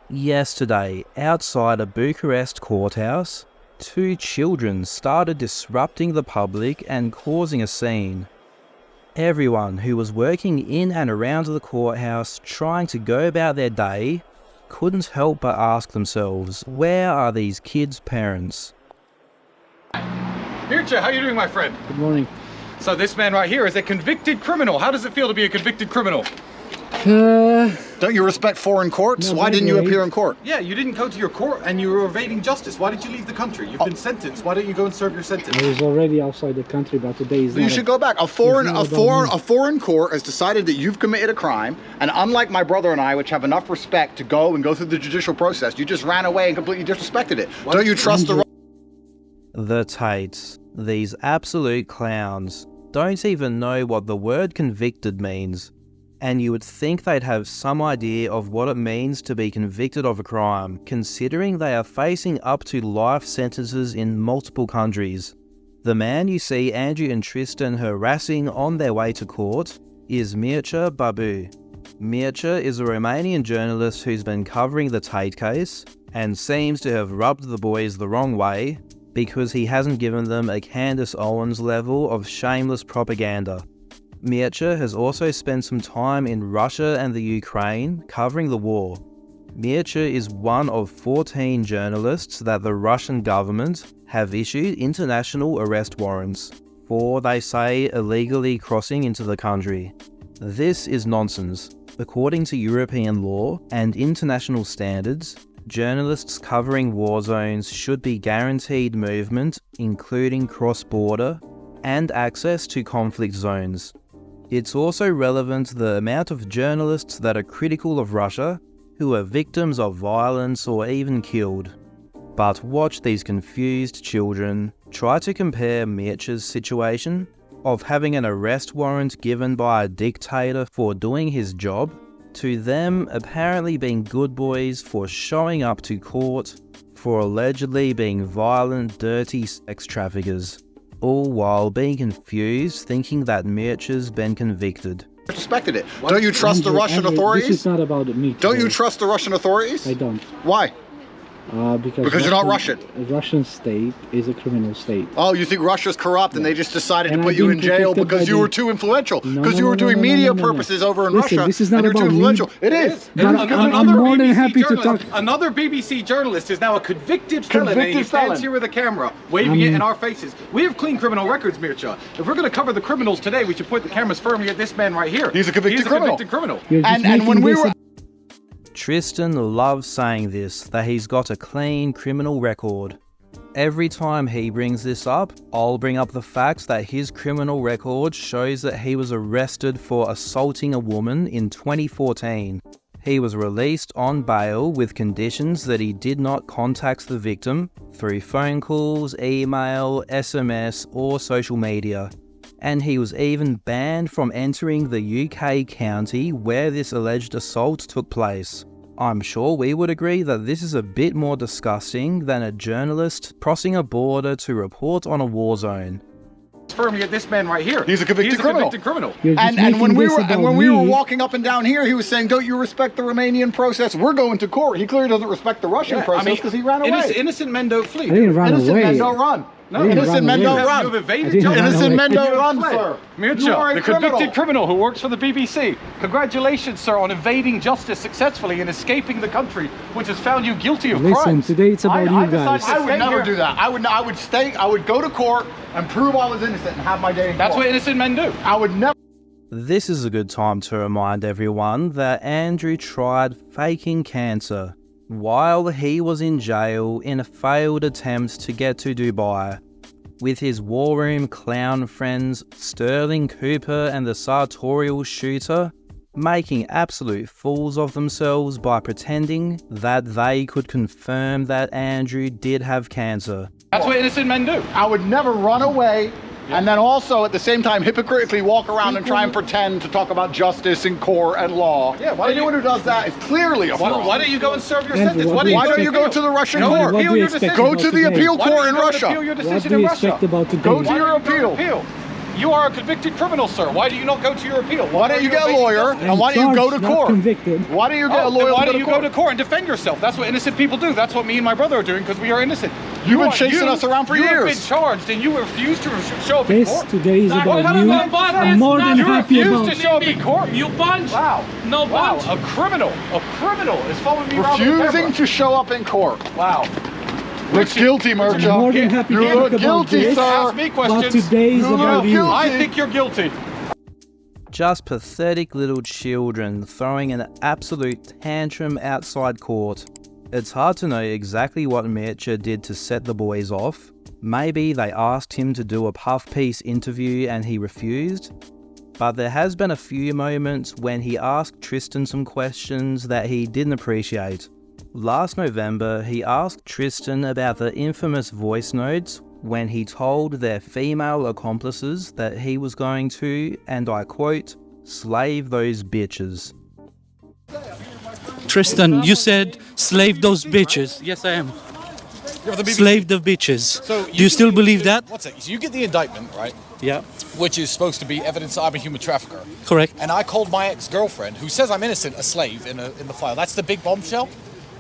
Yesterday, outside a Bucharest courthouse, two children started disrupting the public and causing a scene. Everyone who was working in and around the courthouse trying to go about their day couldn't help but ask themselves, where are these kids' parents? Mircea, how are you doing, my friend? Good morning. So this man right here is a convicted criminal. How does it feel to be a convicted criminal? Don't you respect foreign courts? Why didn't you appear in court? Yeah, you didn't go to your court and you were evading justice. Why did you leave the country? You've been sentenced. Why don't you go and serve your sentence? I was already outside the country, but today is You should go back. A foreign court has decided that you've committed a crime, and unlike my brother and I, which have enough respect to go and go through the judicial process, you just ran away and completely disrespected it. Don't you trust The Tates, these absolute clowns, don't even know what the word convicted means. And you would think they'd have some idea of what it means to be convicted of a crime, considering they are facing up to life sentences in multiple countries. The man you see Andrew and Tristan harassing on their way to court is Mircea Babu. Mircea is a Romanian journalist who's been covering the Tate case and seems to have rubbed the boys the wrong way because he hasn't given them a Candace Owens level of shameless propaganda. Mircea has also spent some time in Russia and the Ukraine covering the war. Mircea is one of 14 journalists that the Russian government have issued international arrest warrants for, they say, illegally crossing into the country. This is nonsense. According to European law and international standards, journalists covering war zones should be guaranteed movement, including cross-border, and access to conflict zones. It's also relevant the amount of journalists that are critical of Russia who are victims of violence or even killed. But watch these confused children try to compare Mircea's situation of having an arrest warrant given by a dictator for doing his job to them apparently being good boys for showing up to court for allegedly being violent, dirty sex traffickers. All while being confused, thinking that Mircea's been convicted. Respected it. Don't you trust the Russian authorities? This is not about me. Don't you trust the Russian authorities? I don't. Why? Because you're not Russian. The Russian state is a criminal state. Oh, you think Russia's corrupt and they just decided to put you in jail because you were too influential? Because you were doing media purposes over in Russia. This is not and you're too influential. It is. I'm more than happy to talk. Another BBC journalist is now a convicted felon. He stands here with a camera, waving it in our faces. We have clean criminal records, Mircea. If we're going to cover the criminals today, we should point the cameras firmly at this man right here. He's a convicted criminal. And when we were... Tristan loves saying this, that he's got a clean criminal record. Every time he brings this up, I'll bring up the fact that his criminal record shows that he was arrested for assaulting a woman in 2014. He was released on bail with conditions that he did not contact the victim through phone calls, email, SMS, or social media. And he was even banned from entering the UK county where this alleged assault took place. I'm sure we would agree that this is a bit more disgusting than a journalist crossing a border to report on a war zone. Firmly at this man right here. He's a convicted criminal. And when we were walking up and down here, he was saying, "Don't you respect the Romanian process? We're going to court." He clearly doesn't respect the Russian process because he ran away. Innocent men don't flee. I didn't run Innocent away. men don't run. No, innocent men don't run. You've evaded Innocent men don't run, sir. Mircea, the convicted criminal who works for the BBC. Congratulations, sir, on evading justice successfully and escaping the country, which has found you guilty of crimes. Listen, today it's about you guys. I would never do that. I would go to court and prove I was innocent and have my day in court. That's what innocent men do. I would never. This is a good time to remind everyone that Andrew tried faking cancer while he was in jail in a failed attempt to get to Dubai, with his war room clown friends Sterling Cooper and the sartorial shooter making absolute fools of themselves by pretending that they could confirm that Andrew did have cancer. That's what innocent men do. I would never run away and then also at the same time hypocritically walk around and try and pretend to talk about justice and court and law. Yeah, anyone who does that is clearly a fraud. Why don't you go and serve your Andrew, sentence? Why don't you go to the Russian court? What do you expect Go about to the today? appeal court in Russia. Appeal your What decision do in you Russia. expect about today? Go to your appeal. You are a convicted criminal, sir. Why do you not go to your appeal? Why don't you get a lawyer, and why don't you go to court? Convicted. Why don't you get a lawyer? Why don't you go to court and defend yourself? That's what innocent people do. That's what me and my brother are doing because we are innocent. You've been chasing us around for years. You have been charged, and you refuse to show up in This court. today is about you. I'm more than You happy refuse about to show up in court. You punch. Wow. No punch. Wow. A criminal is following me around with a Refusing camera. to show up in court. Wow. Looks guilty, Mircha. I'm more than happy You to look talk about guilty, this. sir. Ask me But questions. today is You about look you. guilty. I think you're guilty. Just pathetic little children throwing an absolute tantrum outside court. It's hard to know exactly what Mircha did to set the boys off. Maybe they asked him to do a puff piece interview and he refused. But there has been a few moments when he asked Tristan some questions that he didn't appreciate. Last November, he asked Tristan about the infamous voice notes when he told their female accomplices that he was going to, and I quote, slave those bitches. Tristan, you said slave those bitches. Yes, I am. Slave the bitches. So Do you still believe that? What's it? So you get the indictment, right? Yeah. Which is supposed to be evidence that I'm a human trafficker. Correct. And I called my ex-girlfriend, who says I'm innocent, a slave in the file. That's the big bombshell.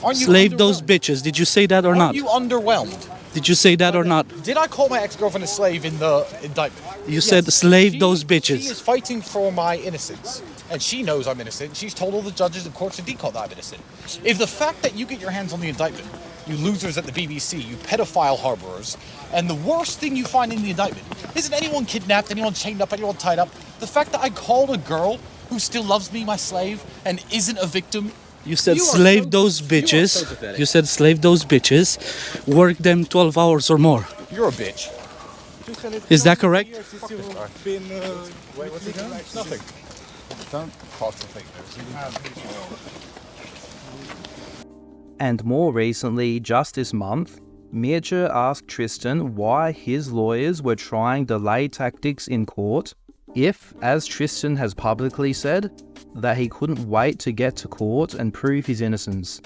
Aren't you Slave those underwhelmed? bitches. Did you say that or Aren't not? you underwhelmed? Did you say that or not? Did I call my ex-girlfriend a slave in the indictment? You said slave She- those She bitches. is fighting for my innocence. And she knows I'm innocent. She's told all the judges and courts in decourt that I'm innocent. If the fact that you get your hands on the indictment, you losers at the BBC, you pedophile harborers, and the worst thing you find in the indictment isn't anyone kidnapped, anyone chained up, anyone tied up. The fact that I called a girl who still loves me, my slave, and isn't a victim. You said You are slave so- those you are bitches. so pathetic. You said slave those bitches. Work them 12 hours or more. You're a bitch. Is that correct? Nothing. Don't cross the thing. And more recently, just this month, Mircha asked Tristan why his lawyers were trying delay tactics in court if, as Tristan has publicly said, that he couldn't wait to get to court and prove his innocence.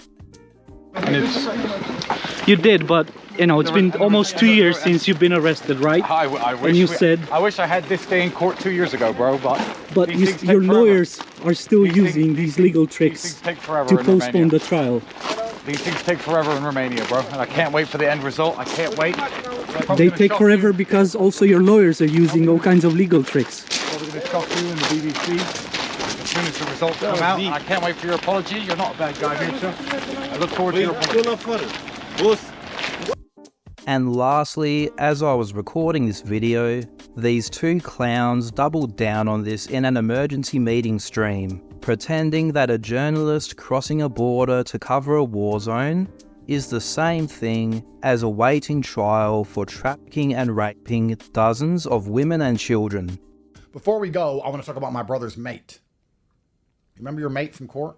You did, but it's been almost 2 years since you've been arrested, right? I wish And you said, I wish I had this day in court 2 years ago, bro, But these things take your forever. lawyers are still These using things- these legal These tricks things take forever to in postpone Romania. the trial. These things take forever in Romania, bro, and I can't wait for the end result. I can't wait. They take forever because also your lawyers are using all kinds of legal tricks. Probably going to shock you in the BBC as soon as the results come out. And I can't wait for your apology. You're not a bad guy, Mircha. I look forward to your apology. And lastly, as I was recording this video, these two clowns doubled down on this in an emergency meeting stream, pretending that a journalist crossing a border to cover a war zone is the same thing as awaiting trial for trafficking and raping dozens of women and children. Before we go, I want to talk about my brother's mate. Remember your mate from court?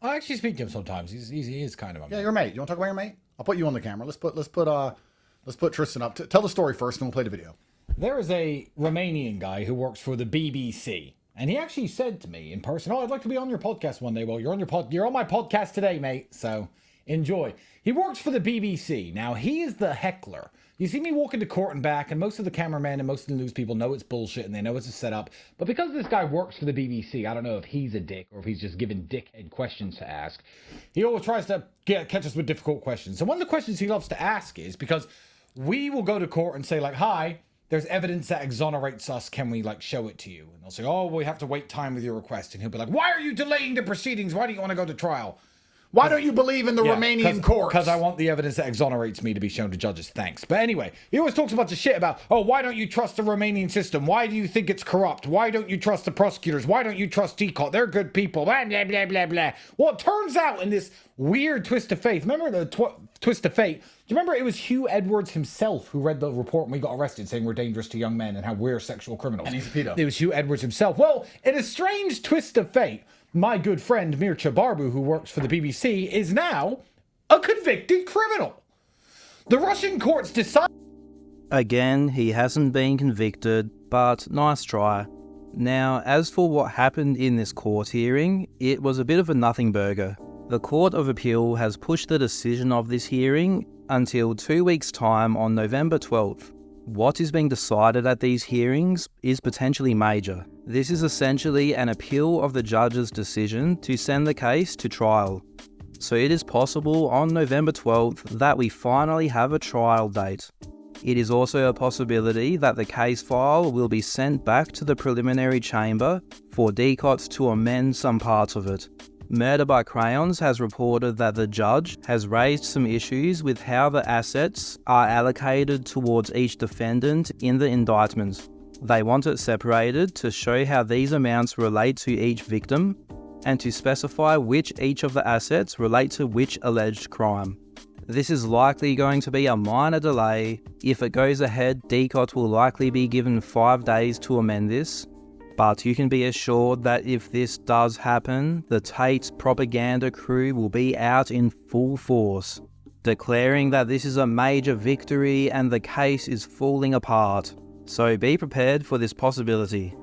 I actually speak to him sometimes. He is kind of a Yeah, your mate. You want to talk about your mate? I'll put you on the camera. Let's put Tristan up. Tell the story first, and we'll play the video. There is a Romanian guy who works for the BBC, and he actually said to me in person, "Oh, I'd like to be on your podcast one day." Well, you're on my podcast today, mate. So enjoy. He works for the BBC. Now he is the heckler. You see me walk into court and back, and most of the cameramen and most of the news people know it's bullshit and they know it's a setup. But because this guy works for the BBC, I don't know if he's a dick or if he's just given dickhead questions to ask. He always tries to catch us with difficult questions. So one of the questions he loves to ask is, because we will go to court and say like, "Hi, there's evidence that exonerates us. Can we show it to you?" And they'll say, "Oh, we have to wait time with your request." And he'll be like, "Why are you delaying the proceedings? Why don't you want to go to trial?" Why don't you believe in the Romanian courts? Because I want the evidence that exonerates me to be shown to judges. Thanks. But anyway, he always talks a bunch of shit about, "Oh, why don't you trust the Romanian system? Why do you think it's corrupt? Why don't you trust the prosecutors? Why don't you trust decourt? They're good people." Blah, blah, blah, blah, blah. Well, it turns out in this weird twist of fate, remember the twist of fate? Do you remember it was Hugh Edwards himself who read the report when we got arrested saying we're dangerous to young men and how we're sexual criminals? And he's a pedo. It was Hugh Edwards himself. Well, in a strange twist of fate, my good friend Mircha Barbu, who works for the BBC, is now a convicted criminal. The Russian courts decide... Again, he hasn't been convicted, but nice try. Now, as for what happened in this court hearing, it was a bit of a nothing burger. The Court of Appeal has pushed the decision of this hearing until 2 weeks' time on November 12th. What is being decided at these hearings is potentially major. This is essentially an appeal of the judge's decision to send the case to trial. So it is possible on November 12th that we finally have a trial date. It is also a possibility that the case file will be sent back to the preliminary chamber for DCOTS to amend some parts of it. Murder by Crayons has reported that the judge has raised some issues with how the assets are allocated towards each defendant in the indictment. They want it separated to show how these amounts relate to each victim and to specify which each of the assets relate to which alleged crime. This is likely going to be a minor delay. If it goes ahead, DCOT will likely be given 5 days to amend this, but you can be assured that if this does happen, the Tate propaganda crew will be out in full force, declaring that this is a major victory and the case is falling apart. So be prepared for this possibility.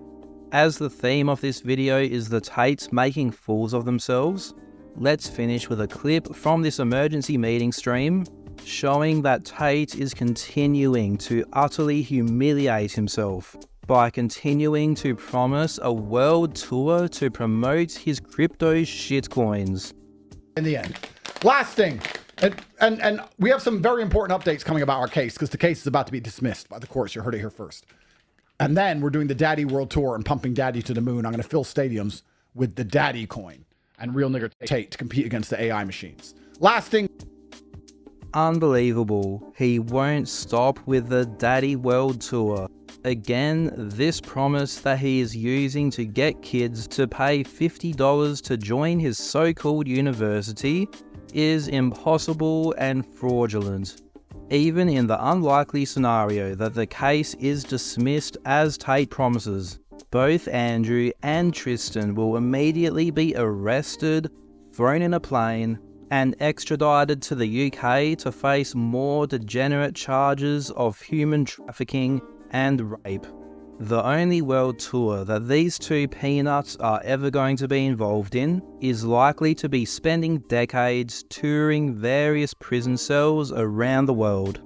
As the theme of this video is the Tates making fools of themselves, let's finish with a clip from this emergency meeting stream showing that Tate is continuing to utterly humiliate himself by continuing to promise a world tour to promote his crypto shitcoins. In the end. Last thing, and we have some very important updates coming about our case because the case is about to be dismissed by the courts. You heard it here first. And then we're doing the Daddy World Tour and pumping Daddy to the moon. I'm going to fill stadiums with the Daddy coin and real nigger Tate to compete against the AI machines. Last thing. Unbelievable. He won't stop with the Daddy World Tour. Again, this promise that he is using to get kids to pay $50 to join his so-called university is impossible and fraudulent. Even in the unlikely scenario that the case is dismissed as Tate promises, both Andrew and Tristan will immediately be arrested, thrown in a plane, and extradited to the UK to face more degenerate charges of human trafficking and rape. The only world tour that these two peanuts are ever going to be involved in is likely to be spending decades touring various prison cells around the world.